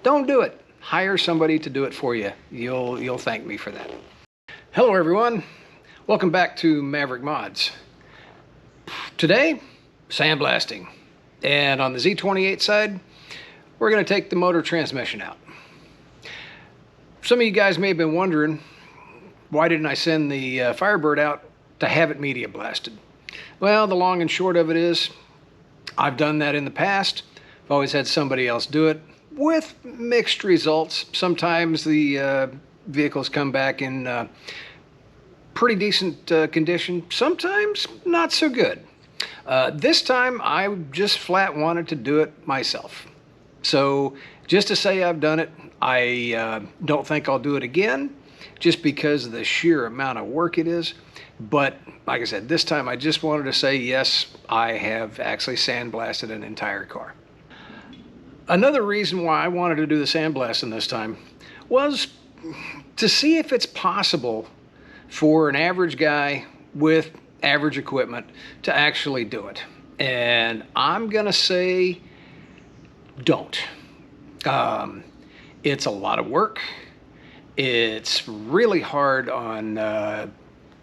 don't do it. Hire somebody to do it for you. You'll thank me for that. Hello everyone. Welcome back to Maverick Mods. Today, sandblasting. And on the Z28 side, we're going to take the motor transmission out. Some of you guys may have been wondering, why didn't I send the Firebird out to have it media blasted? Well, the long and short of it is, I've done that in the past. I've always had somebody else do it with mixed results. Sometimes the vehicles come back in pretty decent condition. Sometimes not so good. This time I just flat wanted to do it myself. So just to say I've done it, I don't think I'll do it again just because of the sheer amount of work it is. But like I said, this time I just wanted to say, yes, I have actually sandblasted an entire car. Another reason why I wanted to do the sandblasting this time was to see if it's possible for an average guy with average equipment to actually do it. And I'm gonna say don't. It's a lot of work. It's really hard on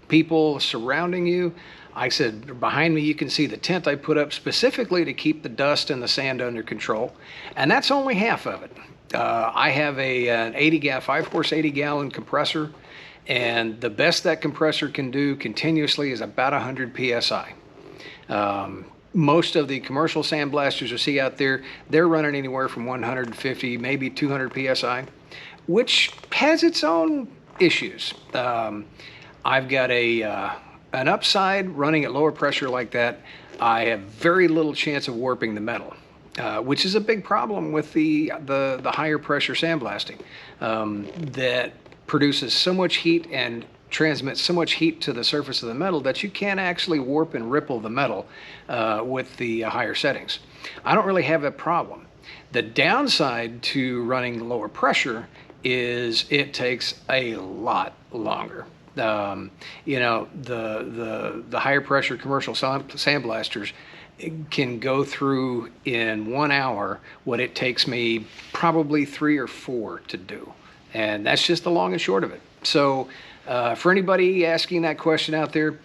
people surrounding you. I said behind me you can see the tent I put up specifically to keep the dust and the sand under control, and that's only half of it. I have an 5-horse 80 gallon compressor, and the best that compressor can do continuously is about 100 psi. Most of the commercial sandblasters you see out there, they're running anywhere from 150, maybe 200 psi, which has its own issues. I've got an upside running at lower pressure like that. I have very little chance of warping the metal, which is a big problem with the higher pressure sandblasting that produces so much heat and transmits so much heat to the surface of the metal that you can't actually warp and ripple the metal with the higher settings. I don't really have that problem. The downside to running lower pressure is it takes a lot longer. You know, the higher pressure commercial sandblasters can go through in 1 hour what it takes me probably 3 or 4 to do. And that's just the long and short of it. So for anybody asking that question out there,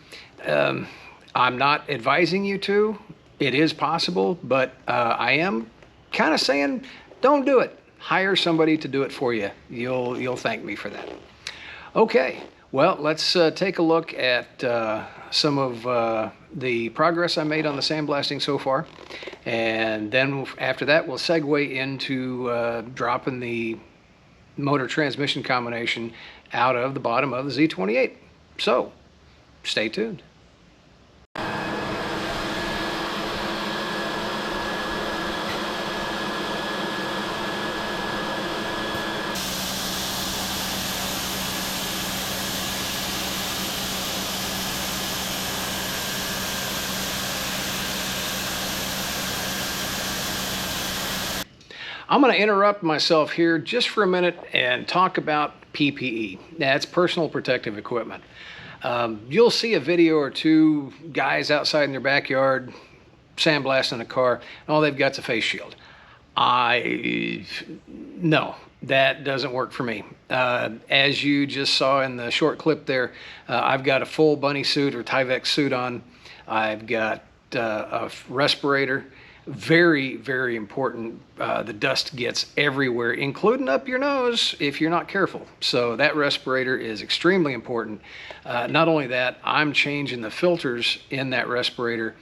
I'm not advising you to. It is possible, but I am kind of saying don't do it. Hire somebody to do it for you. You'll thank me for that. Okay, well, let's take a look at some of the progress I made on the sandblasting so far. And then after that, we'll segue into dropping the motor transmission combination out of the bottom of the Z28. So, stay tuned. I'm going to interrupt myself here just for a minute and talk about PPE. That's personal protective equipment. You'll see a video or two guys outside in their backyard sandblasting a car, and all they've got's a face shield. No, that doesn't work for me. As you just saw in the short clip there, I've got a full bunny suit or Tyvek suit on. I've got a respirator. Very, very important. The dust gets everywhere, including up your nose if you're not careful. So that respirator is extremely important. Not only that, I'm changing the filters in that respirator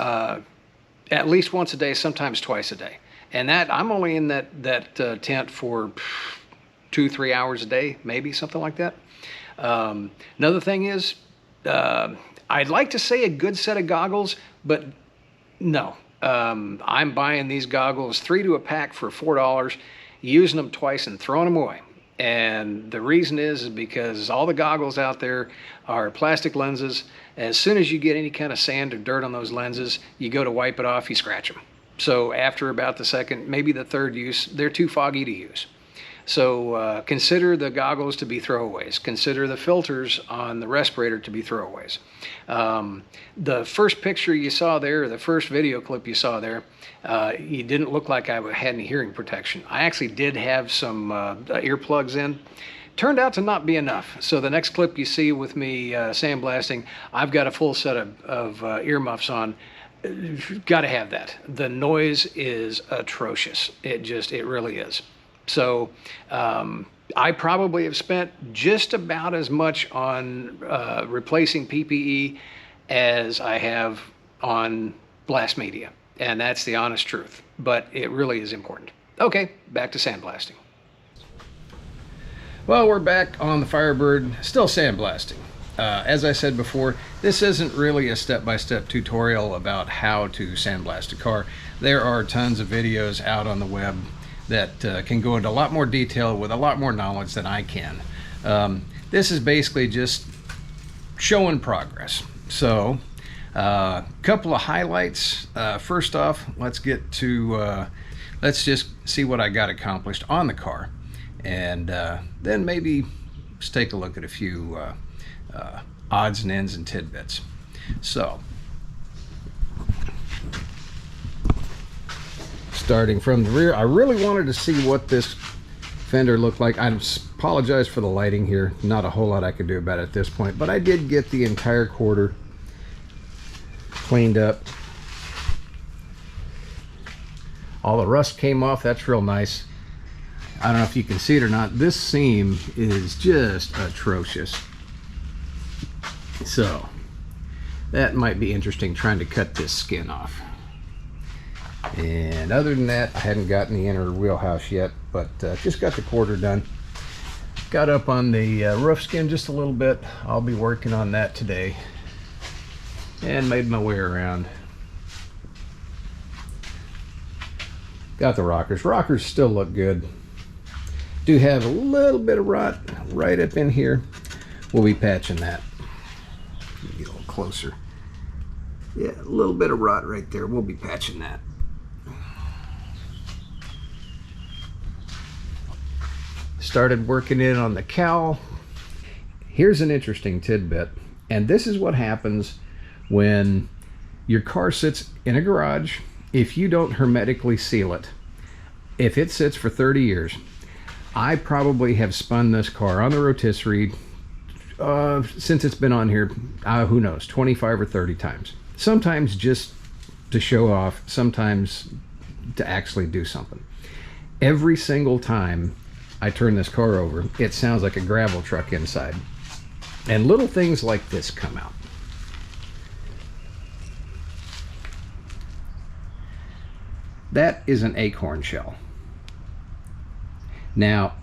at least once a day, sometimes twice a day. And that I'm only in that tent for 2-3 hours a day, maybe something like that. Another thing is, I'd like to say a good set of goggles, but no. I'm buying these goggles 3 to a pack for $4, using them twice and throwing them away. And the reason is because all the goggles out there are plastic lenses. As soon as you get any kind of sand or dirt on those lenses, you go to wipe it off, you scratch them. So after about the second, maybe the third use, they're too foggy to use. So consider the goggles to be throwaways. Consider the filters on the respirator to be throwaways. The first picture you saw there, the first video clip you saw there, you didn't look like I had any hearing protection. I actually did have some earplugs in. Turned out to not be enough. So the next clip you see with me sandblasting, I've got a full set of earmuffs on. Got to have that. The noise is atrocious. It really is. So I probably have spent just about as much on replacing PPE as I have on blast media. And that's the honest truth. But it really is important. Okay, back to sandblasting. Well, we're back on the Firebird, still sandblasting. As I said before, this isn't really a step-by-step tutorial about how to sandblast a car. There are tons of videos out on the web that can go into a lot more detail with a lot more knowledge than I can. This is basically just showing progress. So, a couple of highlights. First off, let's just see what I got accomplished on the car. And then maybe let's take a look at a few odds and ends and tidbits. So, starting from the rear, I really wanted to see what this fender looked like. I apologize for the lighting here. Not a whole lot I could do about it at this point, but I did get the entire quarter cleaned up. All the rust came off. That's real nice. I don't know if you can see it or not. This seam is just atrocious. So that might be interesting, trying to cut this skin off. And other than that, I hadn't gotten the inner wheelhouse yet, but just got the quarter done. Got up on the roof skin just a little bit. I'll be working on that today. And made my way around. Got the rockers. Rockers still look good. Do have a little bit of rot right up in here. We'll be patching that. Get a little closer. Yeah, a little bit of rot right there. We'll be patching that. Started working in on the cowl. Here's an interesting tidbit, and this is what happens when your car sits in a garage. If you don't hermetically seal it, if it sits for 30 years, I probably have spun this car on the rotisserie since it's been on here, who knows, 25 or 30 times. Sometimes just to show off, sometimes to actually do something. Every single time I turn this car over, it sounds like a gravel truck inside. And little things like this come out. That is an acorn shell. Now,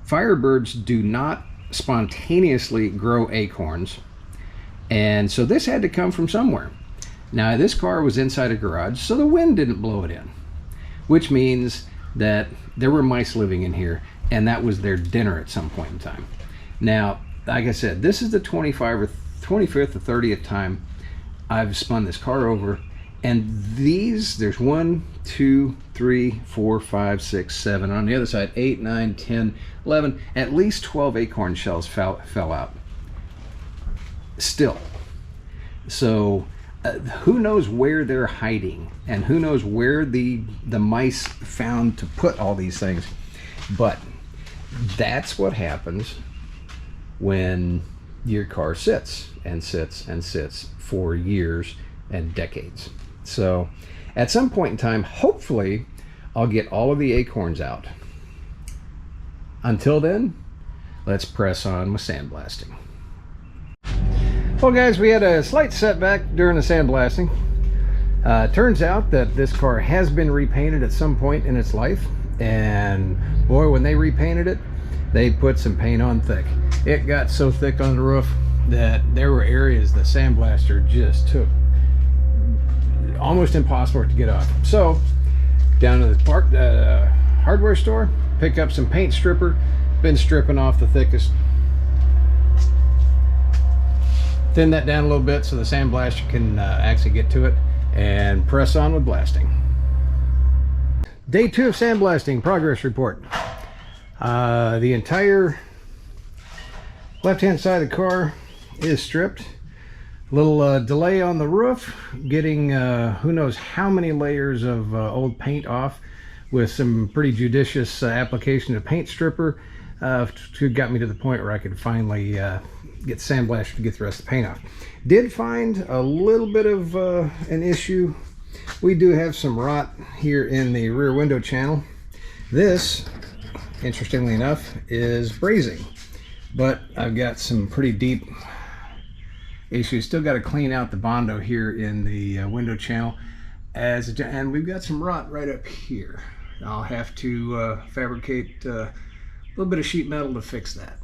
Firebirds do not spontaneously grow acorns, and so this had to come from somewhere. Now, this car was inside a garage, so the wind didn't blow it in, which means that there were mice living in here, and that was their dinner at some point in time. Now, like I said, this is the 25th or 30th time I've spun this car over. And these, there's 1, 2, 3, 4, 5, 6, 7. On the other side, 8, 9, 10, 11. At least 12 acorn shells fell out. Still. So who knows where they're hiding, and who knows where the mice found to put all these things. But that's what happens when your car sits and sits and sits for years and decades. So at some point in time, hopefully I'll get all of the acorns out. Until then, let's press on with sandblasting. Well guys, we had a slight setback during the sandblasting. Turns out that this car has been repainted at some point in its life, and boy, when they repainted it, they put some paint on thick. It got so thick on the roof that there were areas the sandblaster just took almost impossible to get off. So down to the hardware store, pick up some paint stripper. Been stripping off the thickest. Thin that down a little bit so the sandblaster can actually get to it, and press on with blasting. Day 2 of sandblasting progress report. The entire left-hand side of the car is stripped. Little delay on the roof, getting who knows how many layers of old paint off with some pretty judicious application of paint stripper got me to the point where I could finally get sandblasted to get the rest of the paint off. Did find a little bit of an issue. We do have some rot here in the rear window channel. This, interestingly enough, is brazing, but I've got some pretty deep issues. Still got to clean out the Bondo here in the window channel, and we've got some rot right up here. I'll have to fabricate a little bit of sheet metal to fix that.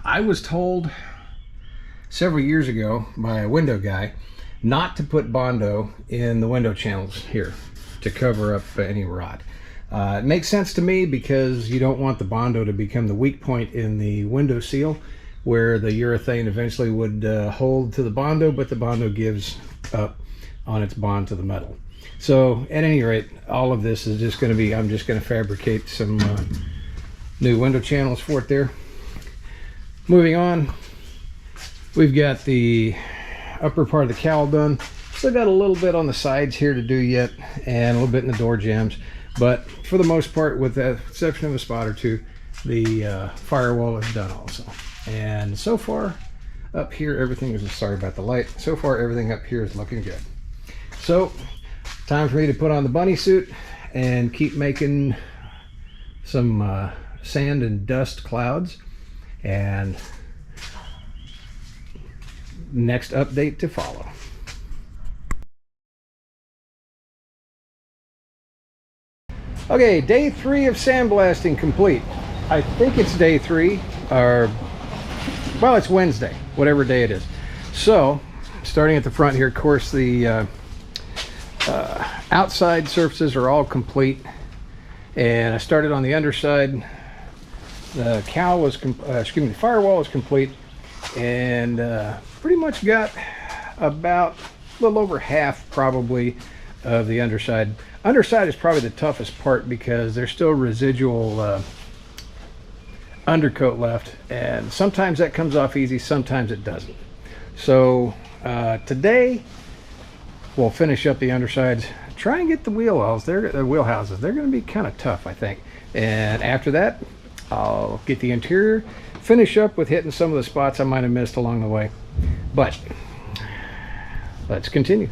I was told several years ago by a window guy not to put Bondo in the window channels here to cover up any rot. It makes sense to me because you don't want the Bondo to become the weak point in the window seal, where the urethane eventually would hold to the Bondo, but the Bondo gives up on its bond to the metal. So at any rate, all of this is just going to be, I'm just going to fabricate some new window channels for it there. Moving on, we've got the upper part of the cowl done. Still got a little bit on the sides here to do yet, and a little bit in the door jambs, but for the most part, with the exception of a spot or two, the firewall is done also. And so far up here, everything is, sorry about the light, so far everything up here is looking good. So time for me to put on the bunny suit and keep making some sand and dust clouds, and next update to follow. Okay, day 3 of sandblasting complete. I think it's day 3, or well, it's Wednesday, whatever day it is. So starting at the front here, of course, the outside surfaces are all complete, and I started on the underside. The cowl was the firewall is complete, and pretty much got about a little over half probably of the underside. Underside is probably the toughest part because there's still residual undercoat left, and sometimes that comes off easy, sometimes it doesn't. So today we'll finish up the undersides, try and get the wheelhouses. They're going to be kind of tough, I think. And after that, I'll get the interior, finish up with hitting some of the spots I might have missed along the way. But let's continue.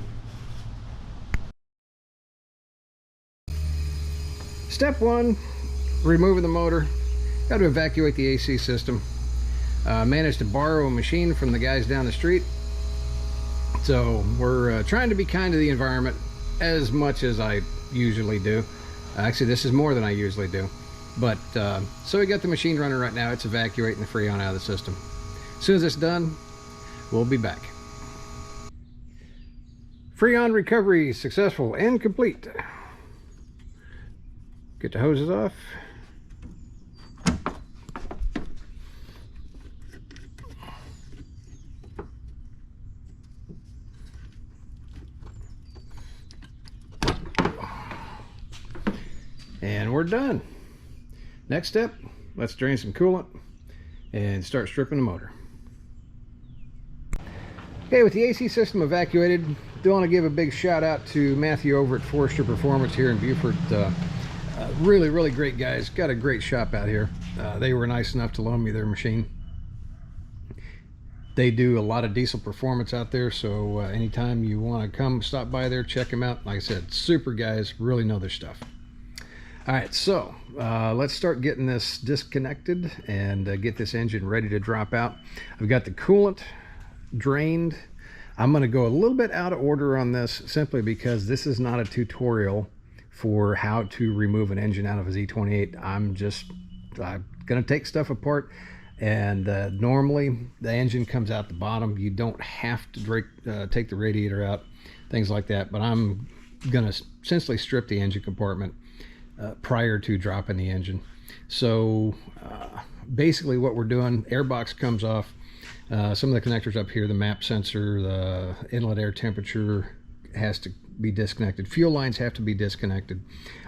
Step 1, removing the motor. Got to evacuate the AC system. Managed to borrow a machine from the guys down the street. So we're trying to be kind to the environment as much as I usually do. Actually, this is more than I usually do. But so we got the machine running right now. It's evacuating the Freon out of the system. As soon as it's done, we'll be back. Freon recovery successful and complete. Get the hoses off. And we're done. Next step, let's drain some coolant and start stripping the motor. Okay, with the AC system evacuated, do want to give a big shout out to Matthew over at Forester Performance here in Beaufort. Really great guys. Got a great shop out here. They were nice enough to loan me their machine. They do a lot of diesel performance out there, so anytime you want to come stop by there, check them out. Like I said, super guys, really know their stuff. All right, so let's start getting this disconnected and get this engine ready to drop out. I've got the coolant drained. I'm going to go a little bit out of order on this simply because this is not a tutorial for how to remove an engine out of a Z28. I'm going to take stuff apart, and normally the engine comes out the bottom. You don't have to take the radiator out, things like that, but I'm going to essentially strip the engine compartment prior to dropping the engine. So basically what we're doing, airbox comes off, some of the connectors up here, the map sensor, the inlet air temperature, has to be disconnected. Fuel lines have to be disconnected.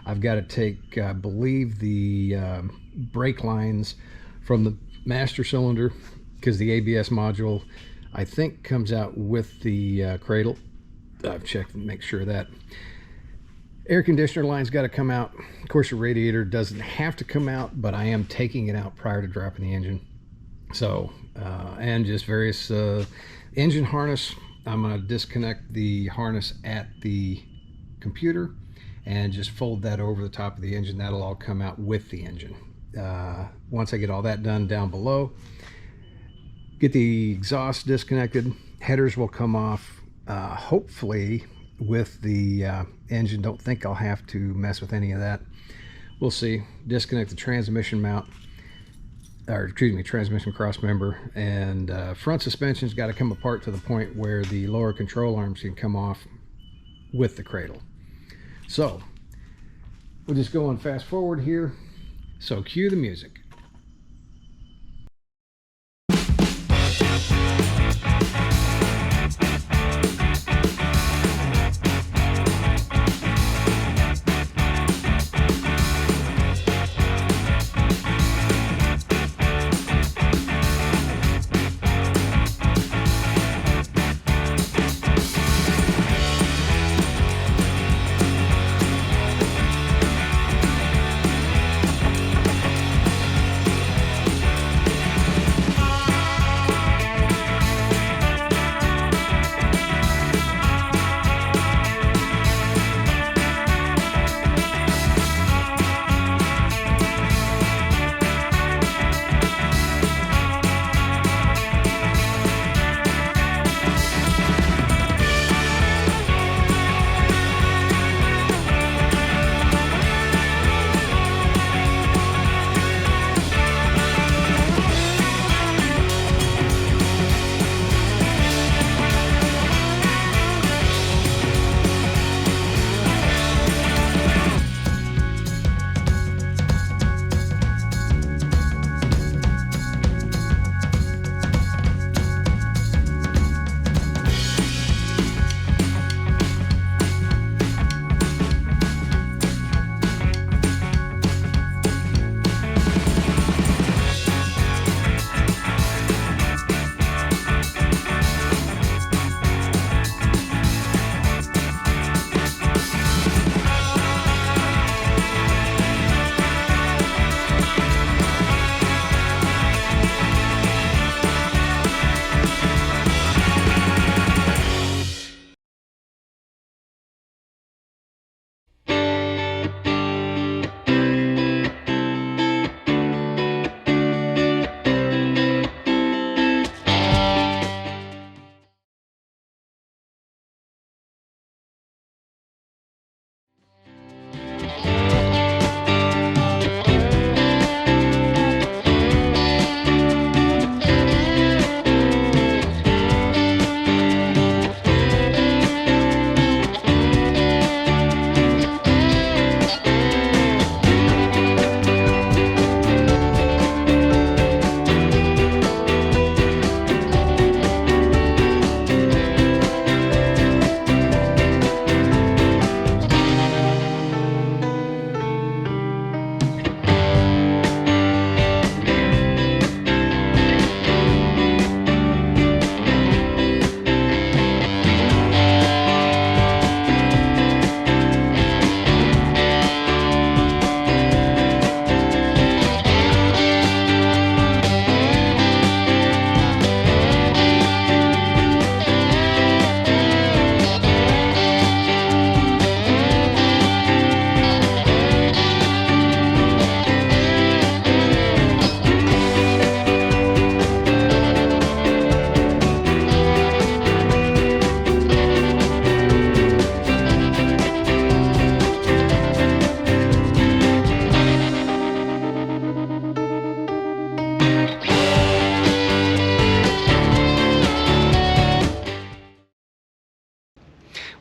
I've got to take, I believe, the brake lines from the master cylinder, because the ABS module, I think, comes out with the cradle. I've checked and make sure of that. Air conditioner line's got to come out. Of course, the radiator doesn't have to come out, but I am taking it out prior to dropping the engine. So, and just various engine harness. I'm going to disconnect the harness at the computer and just fold that over the top of the engine. That'll all come out with the engine. Once I get all that done down below, get the exhaust disconnected, headers will come off, hopefully with the engine. Don't think I'll have to mess with any of that. We'll see. Disconnect the transmission mount, or excuse me, transmission cross member, and front suspension's got to come apart to the point where the lower control arms can come off with the cradle. So we'll just go on fast forward here. So cue the music.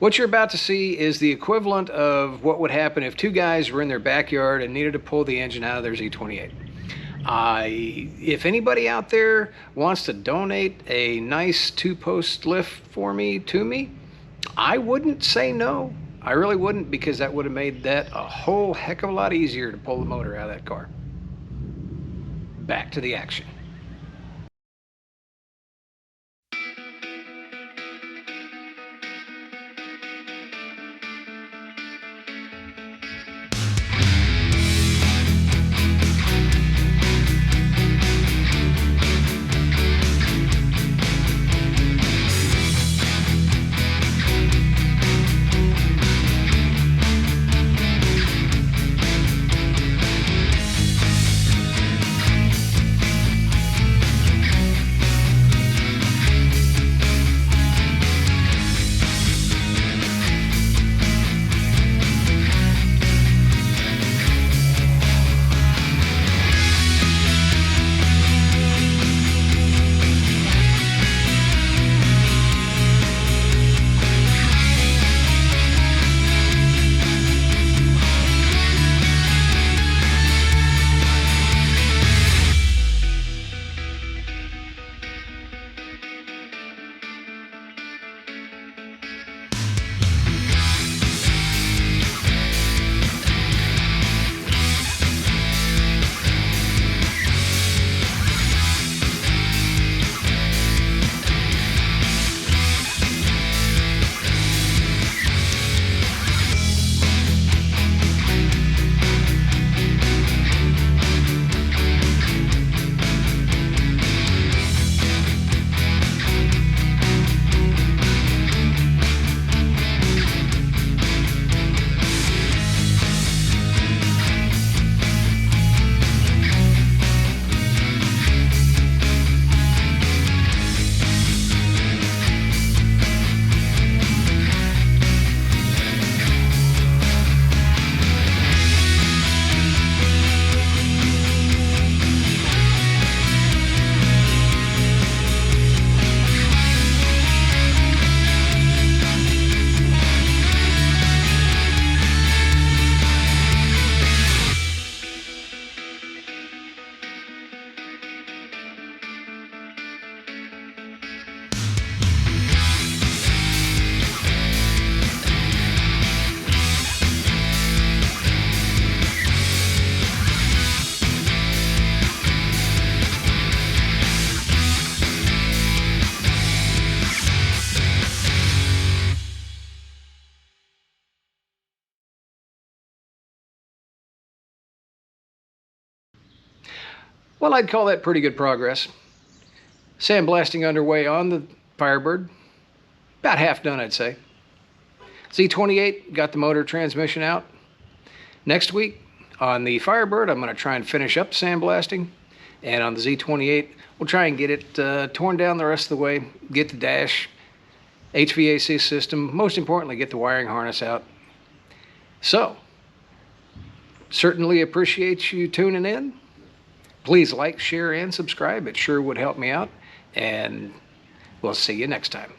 What you're about to see is the equivalent of what would happen if two guys were in their backyard and needed to pull the engine out of their Z28. If anybody out there wants to donate a nice two-post lift for me, I wouldn't say no. I really wouldn't, because that would have made that a whole heck of a lot easier to pull the motor out of that car. Back to the action. Well, I'd call that pretty good progress. Sandblasting underway on the Firebird. About half done, I'd say. Z28, got the motor transmission out. Next week on the Firebird, I'm going to try and finish up sandblasting. And on the Z28, we'll try and get it torn down the rest of the way, get the dash, HVAC system, most importantly, get the wiring harness out. So, certainly appreciate you tuning in. Please like, share, and subscribe. It sure would help me out. And we'll see you next time.